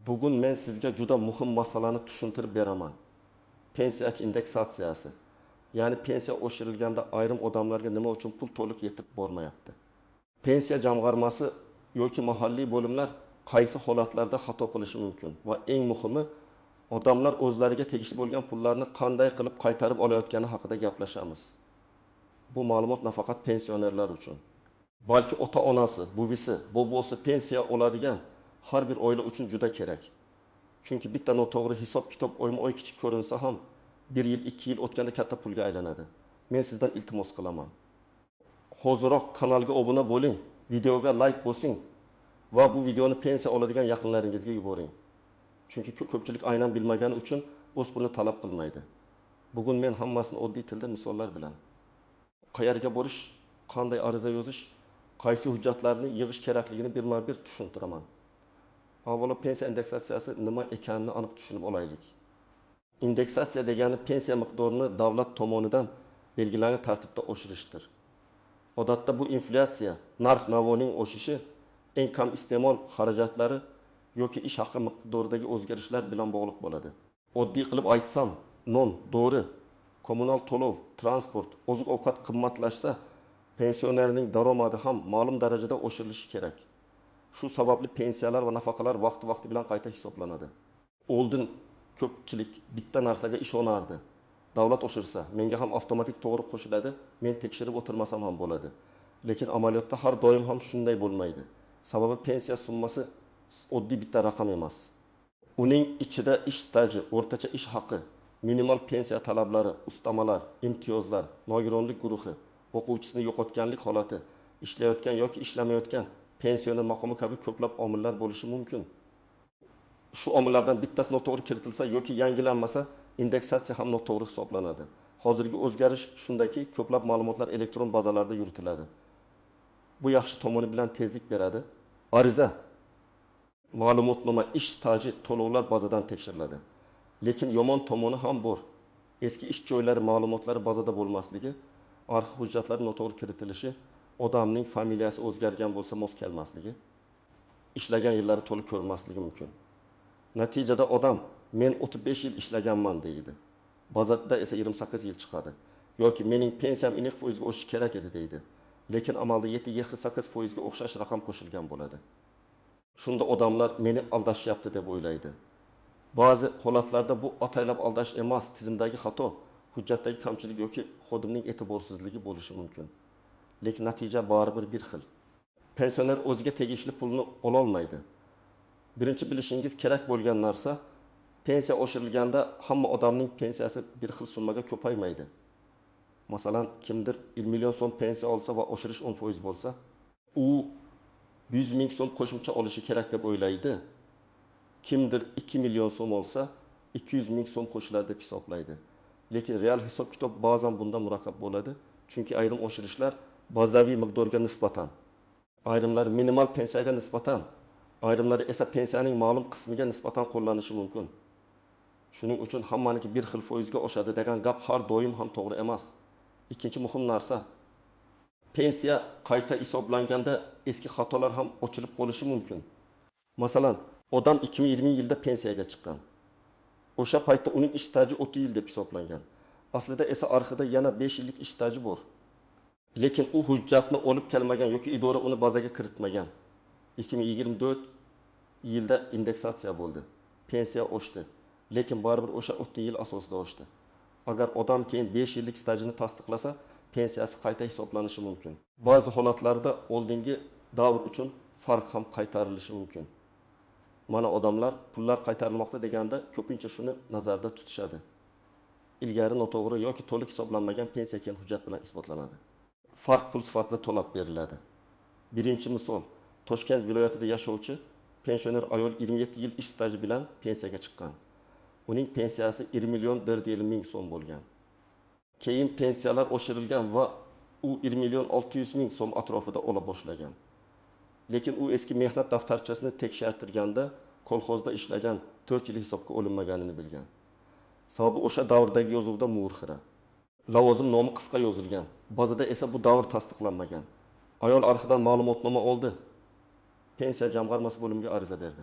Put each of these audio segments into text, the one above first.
Bugun men sizga juda muhim masalani tushuntirib beraman. Pensiya indeksatsiyasi. Ya'ni pensiya oshirilganda ayrim odamlarga nima uchun pul to'liq yetib bormayapti. Pensiya jamg'armasi yoki mahalliy bo'limlar qaysi holatlarda xato qilishi mumkin va eng muhimi odamlar o'zlariga tegishli bo'lgan pullarni qanday qilib qaytarib olayotgani haqida gaplashamiz. Bu ma'lumot nafaqat pensionerlar uchun, balki ota-onasi, buvisi, bobosi pensiya oladigan har bir oila uchun juda kerak. Chunki bitta noto'g'ri hisob-kitob o'yma-o'y kichik ko'rinsa ham 1 yil, 2 yil o'tganda katta pulga aylanadi. Men sizdan iltimos qilaman. Hoziroq kanalga obuna bo'ling, videoga like bosing va bu videoni pensiya oladigan yaqinlaringizga yuboring. Chunki ko'pchilik aynan bilmagani uchun o'z pulini talab qilmaydi. Bugun men hammasini oddiy tilda misollar bilan qayerga borish, qanday ariza yozish, qaysi hujjatlarni yig'ish kerakligini birma-bir tushuntiraman. Avvalo pensiya indeksatsiyasi nima ekanini aniq tushunib olaylik. Indeksatsiya degani pensiya miqdorini davlat tomonidan belgilangan tartibda oshirishdir. Odatda bu inflyatsiya, narx-navoning o'sishi, eng kam iste'mol xarajatlari yoki ish haqi miqdoridagi o'zgarishlar bilan bog'liq bo'ladi. Oddiy qilib aytsam, non, dori, kommunal to'lov, transport, oziq-ovqat qimmatlashsa, pensionerning daromadi ham ma'lum darajada oshirilishi kerak. Shu sababli pensiyalar va nafaqalar vaqti bilan qayta hisoblanadi. Oldin ko'pchilik bitta narsaga ishonardi. Davlat oshirsa, menga ham avtomatik to'g'ri qo'shiladi, men tekshirib o'tirmasam ham bo'ladi. Lekin amaliyotda har doim ham shunday bo'lmaydi. Sababi pensiya summasi oddiy bitta raqam emas. Uning ichida ish staji, o'rtacha ish haqi, minimal pensiya talablari, ustamalar, imtiyozlar, nogironlik guruhi, o'quvchisini yo'qotganlik holati, ishlayotgan yoki ishlamayotgan pensioner maqomi kabi ko'plab omillar bo'lishi mumkin. Shu omillardan bittasi noto'g'ri kiritilsa yoki yangilanmasa, indeksatsiya ham noto'g'ri hisoblanadi. Hozirgi o'zgarish shundaki, ko'plab ma'lumotlar elektron bazalarda yuritiladi. Bu yaxshi tomoni bilan tezlik beradi. Ariza, ma'lumotnoma, ish staji, to'lovlar bazadan tekshiriladi. Lekin yomon tomoni ham bor. Eski ish joylari ma'lumotlari bazada bo'lmasligi, arxiv hujjatlari noto'g'ri kiritilishi, odamning familiyasi o'zgargan bo'lsa mos kelmasligi, ishlagan yillari to'liq ko'rmasligi mumkin. Natijada odam men 35 yil ishlaganman deydi. Bazada esa 28 yil chiqadi. Yoki mening pensiyam iniq foizga o'sishi kerak edi deydi. Lekin amalda 7-8 foizga o'xshash raqam qo'shilgan bo'ladi. Shunda odamlar meni aldashyapti deb o'ylaydi. Ba'zi holatlarda bu ataylab aldash emas, tizimdagi xato, hujjatdagi kamchilik yoki xodimning e'tiborsizligi bo'lishi mumkin. Lekin natija baribir bir xil. Pensioner o'ziga tegishli pulni ola olmaydi. Birinchi bilishingiz kerak bo'lgan narsa, pensiya oshirilganda hamma odamning pensiyasi bir xil summaga ko'paymaydi. Masalan, kimdir 1 million so'm pensiya olsa va oshirish 10% bo'lsa, u 100 ming so'm qo'shimcha olishi kerak deb o'ylaydi. Kimdir 2 million so'm olsa, 200 ming so'm qo'shiladi deb hisoblaydi. Lekin real hisob-kitob ba'zan bunda murakkab bo'ladi, chunki ayrim oshirishlar bazaviy miqdorga nisbatan, ayrimlari minimal pensiyaga nisbatan, ayrimlari esa pensiyaning ma'lum qismiga nisbatan qo'llanishi mumkin. Shuning uchun hammaniki bir xil foizga oshadi degan gap har doim ham to'g'ri emas. Ikkinchi muhim narsa, pensiya qayta hisoblanganda eski xatolar ham ochilib qolishi mumkin. Masalan, odam 2020 yilda pensiyaga chiqqan. O'sha paytda uning ish staji 30 yil deb hisoblangan. Aslida esa arxivda yana 5 yillik ish staji bor. Lekin u hujjatni olib kelmagan yoki idora uni bazaga kiritmagan. 2024 yilda indeksatsiya bo'ldi. Pensiya oshdi. Lekin baribir o'sha 30 yil asosida oshdi. Agar odam keyin 5 yillik stajini tasdiqlasa, pensiyasi qayta hisoblanishi mumkin. Ba'zi holatlarda oldingi davr uchun farq ham qaytarilishi mumkin. Mana odamlar pullar qaytarilmoqda deganda ko'pincha shuni nazarda tutishadi. Ilgari noto'g'ri yoki to'liq hisoblanmagan pensiya keyin hujjat bilan isbotlanadi. Farq pul sifatida to'lab beriladi. Birinchi misol, Toshkent viloyatida yashovchi pensioner ayol 27 yil ish staji bilan pensiyaga chiqqan. Uning pensiyasi 1 million 450 ming so'm bo'lgan. Keyin pensiyalar oshirilgan va u 1 million 600 ming so'm atrofida ola boshlagan. Lekin u eski mehnat daftarchasini tekshirtirganda kolxozda ishlagan 4 yil hisobga olinmaganini bilgan. Sababi o'sha davrdagi yozuvda mu'rxira. Lavozim nomi qisqa yozilgan. Bazada esa bu davr tasdiqlanmagan. Ayol arxidan ma'lumotnoma oldi. Pensiya jamg'armasi bo'limiga ariza berdi.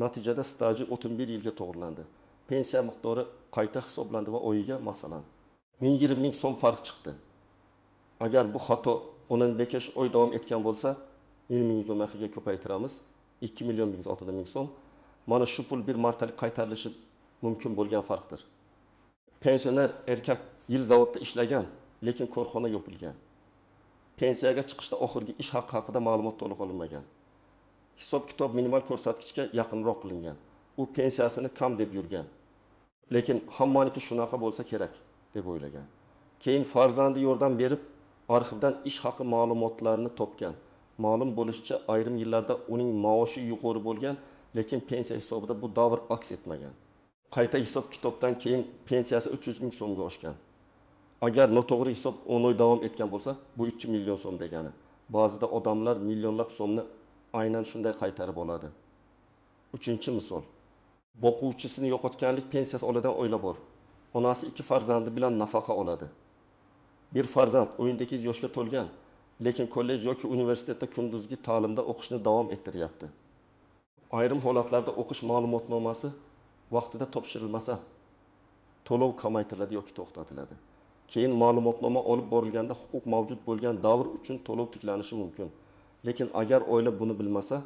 Natijada staji 31 yilga to'g'rilandi. Pensiya miqdori qayta hisoblandi va oyiga masalan 120 ming so'm farq chiqdi. Agar bu xato 10 bekish oy davom etgan bo'lsa, 20 ming so'mga ko'paytiramiz. 2 million 160 ming so'm. Mana shu pul bir martalik qaytarilishi mumkin bo'lgan farqdir. Pensioner erkak yil zavodda ishlagan, lekin korxona yopilgan. Pensiyaga chiqishda oxirgi ish haqqi haqida ma'lumot to'liq olinmagan. Hisob-kitob minimal ko'rsatkichga yaqinroq qilingan. U pensiyasini kam deb yurgan. Lekin hammaniki shunaqa bo'lsa kerak deb o'ylagan. Keyin farzandi yordam berib, arxivdan ish haqi ma'lumotlarini topgan. Ma'lum bo'lishicha, ayrim yillarda uning maoshi yuqori bo'lgan, lekin pensiya hisobida bu davr aks etmagan. Qayta hisob-kitobdan keyin pensiyasi 300 ming so'mga oshgan. Agar noto'g'ri hisob 10 oy davom etgan bo'lsa, bu 3 million so'm degani. Ba'zida odamlar millionlab so'mni aynan shunday qaytarib oladi. 3-misol. Boquvchisini yo'qotganlik pensiyasi oladigan oila bor. Onasi 2 farzandi bilan nafaqa oladi. Bir farzand 18 yoshga to'lgan, lekin kollej yoki universitetda kunduzgi ta'limda o'qishni davom ettiryapti. Ayrim holatlarda o'qish ma'lumotnomasi vaqtida topshirilmasa, to'lov kamaytiriladi yoki to'xtatiladi. Keyin ma'lumotnoma olib borilganda huquq mavjud bo'lgan davr uchun to'lov tiklanishi mumkin. Lekin agar oila buni bilmasa,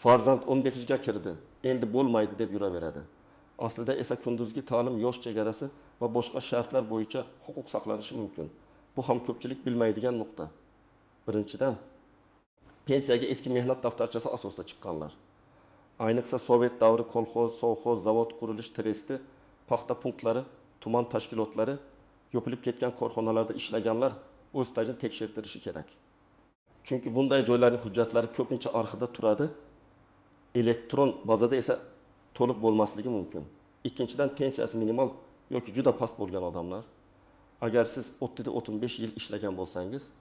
farzand 15 ga kirdi, endi bo'lmaydi deb yuraveradi. Aslida esa kunduzgi ta'lim yosh chegarasi va boshqa shartlar bo'yicha huquq saqlanishi mumkin. Bu ham ko'pchilik bilmaydigan nuqta. Birinchidan, pensiyaga eski mehnat daftarchasi asosida chiqqanlar. Ayniqsa Sovet davri kolxoz, sovxoz, zavod qurilish tresti, paxta punktlari, tuman tashkilotlari, yopilib ketgan korxonalarda ishlaganlar o'z stajini tekshirtirishi kerak. Chunki bunday joylarning hujjatlari ko'pincha arxivda turadi, elektron bazada esa to'liq bo'lmasligi mumkin. Ikkinchidan, pensiyasi minimal yoki juda past bo'lgan odamlar. Agar siz 30-35 yil ishlagan bo'lsangiz,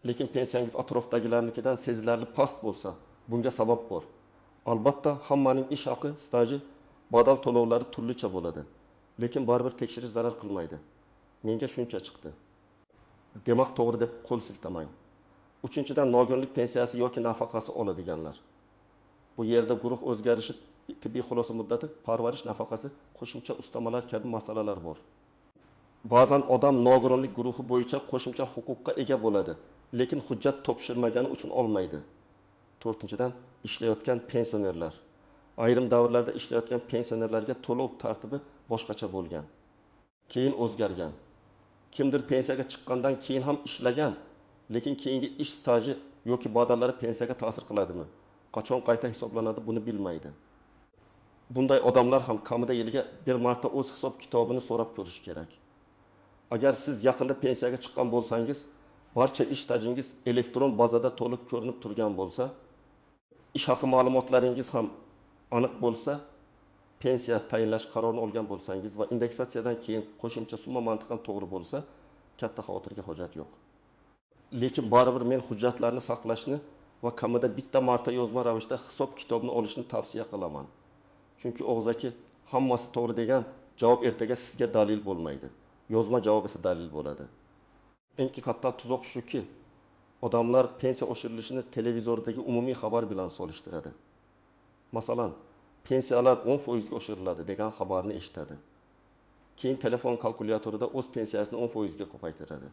lekin pensiyangiz atrofdagilarnikidan sezilarli past bo'lsa, bunga sabab bor. Albatta, hammaning ish haqi, staji, badal to'lovlari turlicha bo'ladi. Lekin baribir tekshirish zarar qilmaydi. Menga shuncha chiqdi. Demak, to'g'ri deb qo'l siltamang. 3-dan, nogironlik pensiyasi yoki nafaqasi oladiganlar. Bu yerda guruh o'zgarishi, tibbiy xulosa muddati, parvarish nafaqasi, qo'shimcha ustamalar kabi masalalar bor. Ba'zan odam nogironlik guruhi bo'yicha qo'shimcha huquqqa ega bo'ladi, lekin hujjat topshirmagani uchun olmaydi. 4-dan, ishlayotgan pensionerlar. Ayrim davrlarda ishlayotgan pensionerlarga to'lov tartibi boshqacha bo'lgan. Keyin o'zgargan. Kimdir pensiyaga chiqqandan keyin ham ishlagan, lekin keyingi ish staji yoki badallari pensiyaga ta'sir qiladimi? Qachon qayta hisoblanadi, buni bilmaydi. Bunday odamlar ham kamida yiliga bir marta o'z hisob-kitobini so'rab ko'rish kerak. Agar siz yaqinda pensiyaga chiqqan bo'lsangiz, barcha ish stajingiz elektron bazada to'liq ko'rinib turgan bo'lsa, ish haqi ma'lumotlaringiz ham aniq bo'lsa, pensiya tayinlash qarorini olgan bo'lsangiz va indeksatsiyadan keyin qo'shimcha summa mantiqan to'g'ri bo'lsa, katta xavotirga hojat yo'q. Lekin baribir men hujjatlarni saqlashni va kamida bitta marta yozma ravishda hisob-kitobni olishni tavsiya qilaman. Chunki og'zaki hammasi to'g'ri degan javob ertaga sizga dalil bo'lmaydi. Yozma javob esa dalil bo'ladi. Eng katta tuzoq shuki, odamlar pensiya oshirilishini televizordagi umumiy xabar bilan solishtiradi. Masalan, pensiyalar 10% ga oshiriladi degan xabarni eshitadi. Keyin telefon kalkulyatorida o'z pensiyasini 10% ga ko'paytiradi.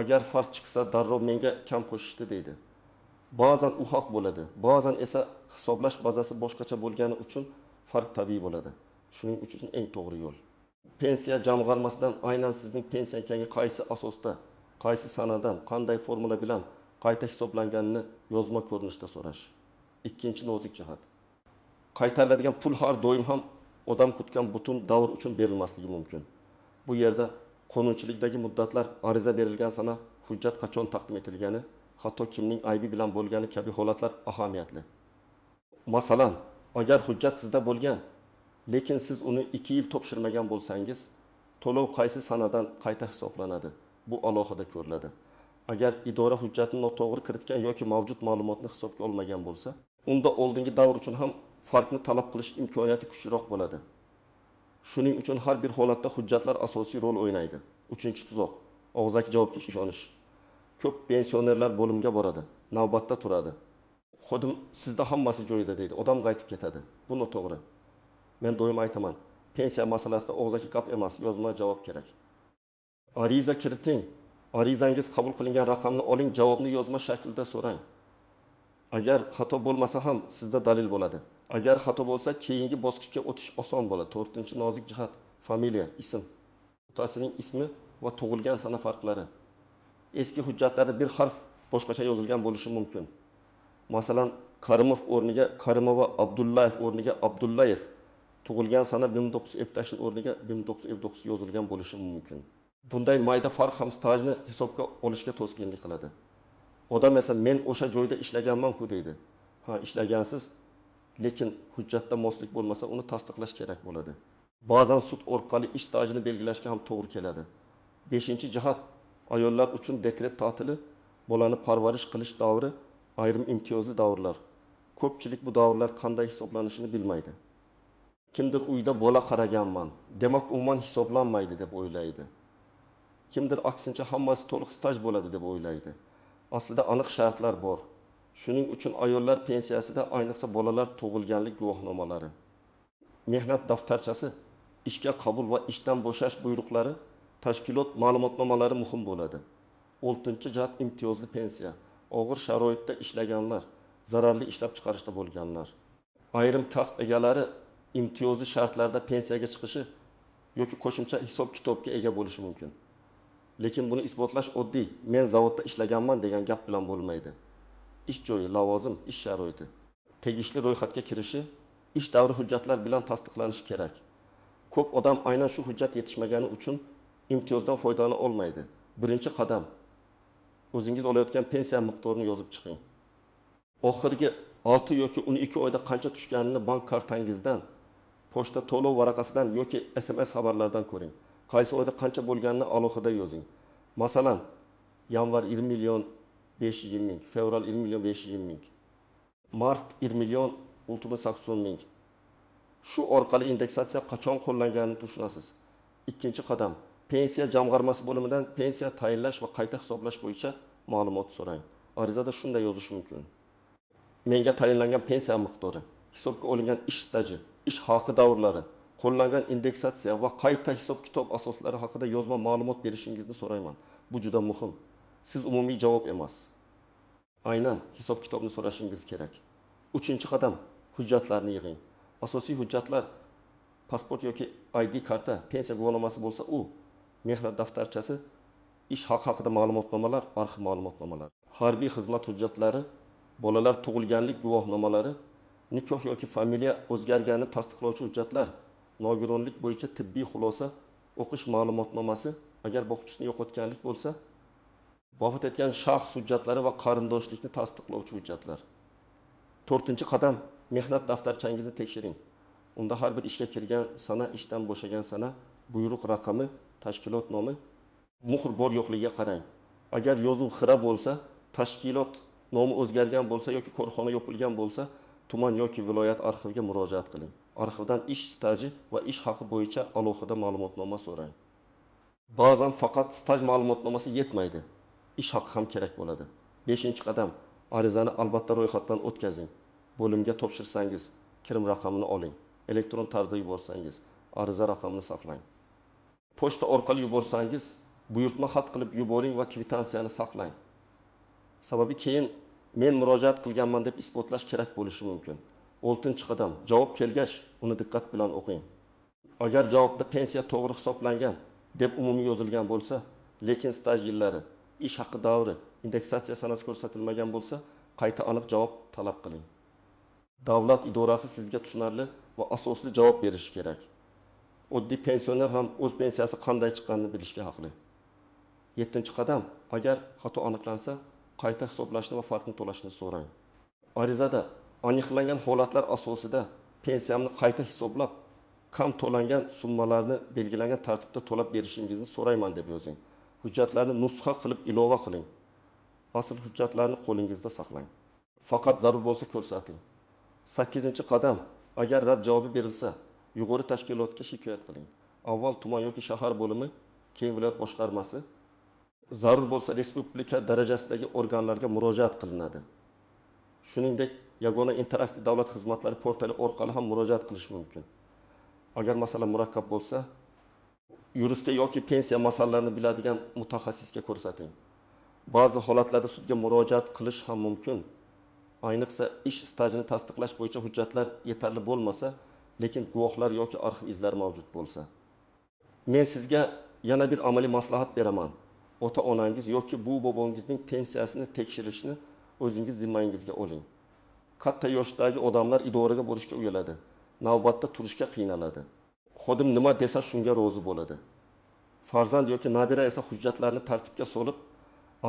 Agar farq chiqsa, darrov menga kam qo'shishdi deydi. Ba'zan u haq bo'ladi, ba'zan esa hisoblash bazasi boshqacha bo'lgani uchun farq tabiiy bo'ladi. Shuning uchun eng to'g'ri yo'l pensiya jamg'armasidan aynan sizning pensiyangiz qaysi asosda, qaysi sanadan, qanday formula bilan qayta hisoblanganini yozma ko'rinishda so'rash. Ikkinchi nozik jihat. Qaytariladigan pul har doim ham odam kutgan butun davr uchun berilmasligi mumkin. Bu yerda qonunchilikdagi muddatlar, ariza berilgan sana, hujjat qachon taqdim etilgani, hatto kimning aybi bilan bo'lgani kabi holatlar ahamiyatli. Masalan, agar hujjat sizda bo'lgan, lekin siz uni 2 yil topshirmagan bo'lsangiz, to'lov qaysi sanadan qayta hisoblanadi? Bu alohida ko'riladi. Agar idora hujjatni noto'g'ri kiritgan yoki mavjud ma'lumotni hisobga olmagan bo'lsa, unda oldingi davr uchun ham farqni talab qilish imkoniyati kuchliroq bo'ladi. Shuning uchun har bir holatda hujjatlar asosiy rol o'ynaydi. 3-tuzoq, og'zaki javobga ishonish. Ko'p pensionerlar bo'limga boradi, navbatda turadi. Xodim sizda hammasi joyida deydi. Odam qaytib ketadi. Bu noto'g'ri. Men doim aytaman. Pensiya masalasida og'zaki gap emas, yozma javob kerak. Ariza kiriting. Arizangiz qabul qilingan raqamni oling, javobni yozma shaklda so'rang. Agar xato bo'lmasa ham sizda dalil bo'ladi. Agar xato bo'lsa, keyingi bosqichga o'tish oson bo'ladi. 4-nozik jihat, familiya, ism. Otasining ismi va tug'ilgan sana farqlari. Eski hujjatlarda bir harf boshqacha yozilgan bo'lishi mumkin. Masalan, Karimov o'rniga Karimova, Abdullayev o'rniga Abdullayev, tug'ilgan sana 1979 o'rniga 1959 yozilgan bo'lishi mumkin. Bunday mayda farq ham stajni hisobga olishga to'sqinlik qiladi. Odam esa men o'sha joyda ishlaganman-ku deydi. Ha, ishlagansiz, lekin hujjatda moslik bo'lmasa uni tasdiqlash kerak bo'ladi. Ba'zan sud orqali ish stajini belgilashga ham to'g'ri keladi. 5-jihat, ayollar uchun dekret ta'tili, bolani parvarish qilish davri, ayrim imtiyozli davrlar. Ko'pchilik bu davrlar qanday hisoblanishini bilmaydi. Kimdir uyda bola qaraganman, demak umuman hisoblanmaydi deb o'ylaydi. Kimdir aksincha hammasi to'liq staj bo'ladi deb o'ylaydi. Aslida aniq shartlar bor. Shuning uchun ayollar pensiyasida ayniqsa bolalar tug'ilganlik guvohnomalari, mehnat daftarchasi, ishga qabul va ishdan bo'shash buyruqlari, tashkilot ma'lumotnomalari muhim bo'ladi. 6-jihat imtiyozli pensiya. Og'ir sharoitda ishlaganlar, zararli ishlab chiqarishda bo'lganlar. Ayrim kasb egalari imtiyozli shartlarda pensiyaga chiqishi yoki qo'shimcha hisob-kitobga ega bo'lishi mumkin. Lekin buni isbotlash oddiy. Men zavodda ishlaganman degan gap bilan bo'lmaydi. Ish joyi, lavozim, ish sharoiti, tegishli ro'yxatga kirishi, ish davri hujjatlar bilan tasdiqlanishi kerak. Ko'p odam aynan shu hujjat yetishmagani uchun imtiyozdan foydalana olmaydi. Birinchi qadam, o'zingiz olayotgan pensiya miqdorini yozib chiqing. Oxirgi 6 yoki 12 oyda qancha tushganini bank kartangizdan, pochta to'lov varaqasidan yoki SMS xabarlardan ko'ring. Qaysi oyda qancha bo'lganini alohida yozing. Masalan, yanvar 20 million 520 ming, fevral 20 million 520 ming, mart 20 million 680 ming. Shu orqali indeksatsiya qachon qo'llanganini tushunasiz. Ikkinchi qadam, pensiya jamg'armasi bo'limidan pensiya tayinlash va qayta hisoblash bo'yicha ma'lumot so'rang. Arizada shunday yozish mumkin. Menga tayinlangan pensiya miqdori, hisobga olingan ish staji, ish haqi davrlari, qo'llangan indeksatsiya va qayta hisob-kitob asoslari haqida yozma ma'lumot berishingizni so'rayman. Bu juda muhim. Siz umumiy javob emas. Aynan hisob-kitobni so'rashingiz kerak. 3-qadam, hujjatlarni yig'ing. Asosiy hujjatlar pasport yoki ID karta, pensiya guvohnomasi bo'lsa u, mehnat daftarchasi, ish haqi haqida ma'lumotnomalar, arxiv ma'lumotnomalar, harbiy xizmat hujjatlari, bolalar tug'ilganlik guvohnomalari, nikoh yoki familiya o'zgarganini tasdiqlovchi hujjatlar, nogironlik bo'yicha tibbiy xulosa, o'qish ma'lumotnomasi, agar boquvchisini yo'qotganlik bo'lsa, vafot etgan shaxs hujjatlari va qarindoshlikni tasdiqlovchi hujjatlar. 4-qadam, mehnat daftarchangizni tekshiring. Unda har bir ishga kirgan sana, ishdan bo'shagan sana, buyruq raqami, tashkilot nomi, muhr bor yo'qligiga qarang. Agar yozuv xira bo'lsa, tashkilot nomi o'zgargan bo'lsa yoki korxona yopilgan bo'lsa, tuman yoki viloyat arxiviga murojaat qiling. Arxivdan ish staji va ish haqi bo'yicha alohida ma'lumotnoma so'rang. Ba'zan faqat staj ma'lumotnomasi yetmaydi. Ish haqi ham kerak bo'ladi. 5-qadam, arizani albatta ro'yxatdan o'tkazing. Bo'limga topshirsangiz, kirim raqamini oling. Elektron tarzda yuborsangiz, ariza raqamini saqlang. Pochta orqali yuborsangiz, buyurtma xat qilib yuboring va kvitansiyani saqlang. Sababi keyin men murojaat qilganman deb isbotlash kerak bo'lishi mumkin. 6-qadam, javob kelgach, uni diqqat bilan o'qing. Agar javobda pensiya to'g'ri hisoblangan deb umumiy yozilgan bo'lsa, lekin staj yillari, ish haqi davri, indeksatsiya sanasi ko'rsatilmagan bo'lsa, qayta aniq javob talab qiling. Davlat idorasi sizga tushunarli va asosli javob berishi kerak. Oddiy pensioner ham o'z pensiyasi qanday chiqqanini bilishga haqli. 7-qadam, agar xato aniqlansa, qayta hisoblashni va farqni to'lashni so'rang. Arizada aniqlangan holatlar asosida pensiyamni qayta hisoblab, kam to'langan summalarni belgilangan tartibda to'lab berishingizni so'rayman deb yozing. Hujjatlarni nusxa qilib ilova qiling. Asl hujjatlarni qo'lingizda saqlang. Faqat zarur bo'lsa ko'rsating. 8-qadam, agar rad javobi berilsa, yuqori tashkilotga shikoyat qiling. Avval tuman yoki shahar bo'limi, keyin viloyat boshqarmasi, zarur bo'lsa respublika darajasidagi organlarga murojaat qilinadi. Shuningdek, yagona interaktiv davlat xizmatlari portali orqali ham murojaat qilish mumkin. Agar masala murakkab bo'lsa, yuristga yoki pensiya masalalarini biladigan mutaxassisga ko'rsating. Ba'zi holatlarda sudga murojaat qilish ham mumkin. Ayniqsa ish stajini tasdiqlash bo'yicha hujjatlar yetarli bo'lmasa, lekin guvohlar yoki arxiv izlari mavjud bo'lsa. Men sizga yana bir amaliy maslahat beraman. Ota-onangiz yoki bu bobongizning pensiyasini tekshirishni o'zingiz zimmangizga oling. Katta yoshdagi odamlar idoraga borishga uyaladi. Navbatda turishga qiynaladi. Xodim nima desa shunga rozi bo'ladi. Farzand yoki nabira esa hujjatlarni tartibga solib,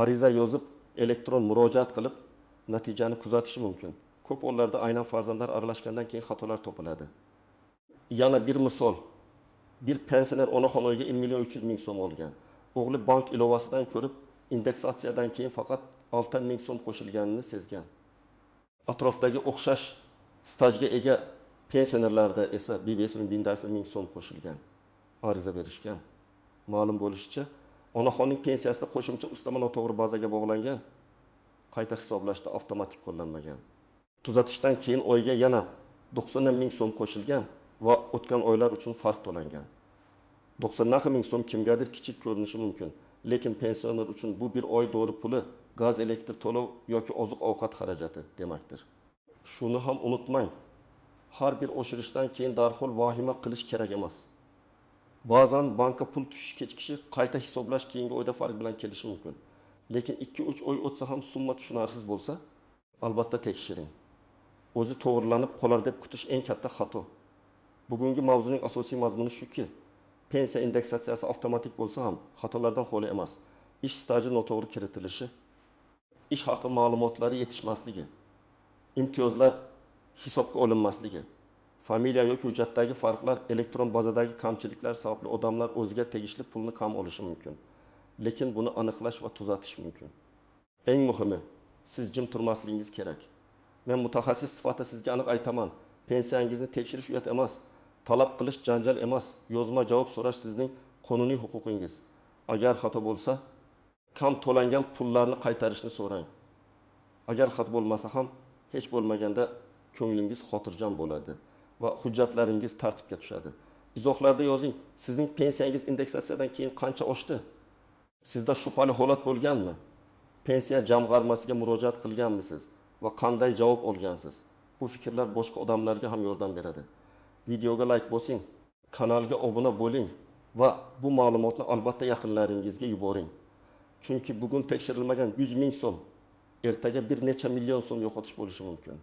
ariza yozib, elektron murojaat qilib, natijani kuzatishi mumkin. Ko'p hollarda aynan farzandlar aralashgandan keyin xatolar topiladi. Yana bir misol. Bir pensioner onaxon uyiga 1.300.000 so'm olgan. O'g'li bank ilovasidan ko'rib, indeksatsiyadan keyin faqat 6.000 so'm qo'shilganini sezgan. Atrofdagi o'xshash stajga ega pensionerlarda esa BBSning 1.000 so'm qo'shilgan. Ariza berishgan. Ma'lum bo'lishicha, onaxonning pensiyasida qo'shimcha ustama noto'g'ri bazaga bog'langan. Qayta hisoblashda avtomatik qo'llanmagan. Tuzatishdan keyin oyga yana 90.000 so'm qo'shilgan va o'tgan oylar uchun farq to'langan. 90.000 so'm kimgadir kichik ko'rinishi mumkin, lekin pensioner uchun bu bir oy dori puli, gaz, elektr to'lov yoki oziq-ovqat xarajati demakdir. Shuni ham unutmang. Har bir oshirishdan keyin darhol vahima qilish kerak emas. Ba'zan bankka pul tushish kechikishi qayta hisoblash keyingi oyda farq bilan kelishi mumkin. Lekin 2-3 oy o'tsa ham summa tushunarsiz bo'lsa, albatta tekshiring. O'zi to'g'rilanib qolar deb kutish eng katta xato. Bugungi mavzuning asosiy mazmuni shuki, pensiya indeksatsiyasi avtomatik bo'lsa ham xatolardan xoli emas. Ish staji noto'g'ri kiritilishi, ish haqi ma'lumotlari yetishmasligi, imtiyozlar hisobga olinmasligi, familiya yoki hujjatdagi farqlar, elektron bazadagi kamchiliklar sababli odamlar o'ziga tegishli pulni kam olishi mumkin. Lekin buni aniqlash va tuzatish mumkin. Eng muhimi, siz jim turmasligingiz kerak. Men mutaxassis sifatida sizga aniq aytaman. Pensiyangizni tekshirish uyat emas, talab qilish janjal emas, yozma javob so'rash sizning qonuniy huquqingiz. Agar xato bo'lsa, kam to'langan pullarni qaytarishni so'rang. Agar xato bo'lmasa ham, hech bo'lmaganda ko'nglingiz xotirjam bo'ladi va hujjatlaringiz tartibga tushadi. Izohlarda yozing, sizning pensiyangiz indeksatsiyadan keyin qancha oshdi? Sizda shubhali holat bo'lganmi? Pensiya jamg'armasiga murojaat qilganmisiz va qanday javob olgansiz? Bu fikrlar boshqa odamlarga ham yordam beradi. Videoga like bosing, kanalga obuna bo'ling va bu ma'lumotni albatta yaqinlaringizga yuboring. Chunki bugun tekshirilmagan 100.000 so'm, ertaga bir necha million so'm yo'qotish bo'lishi mumkin.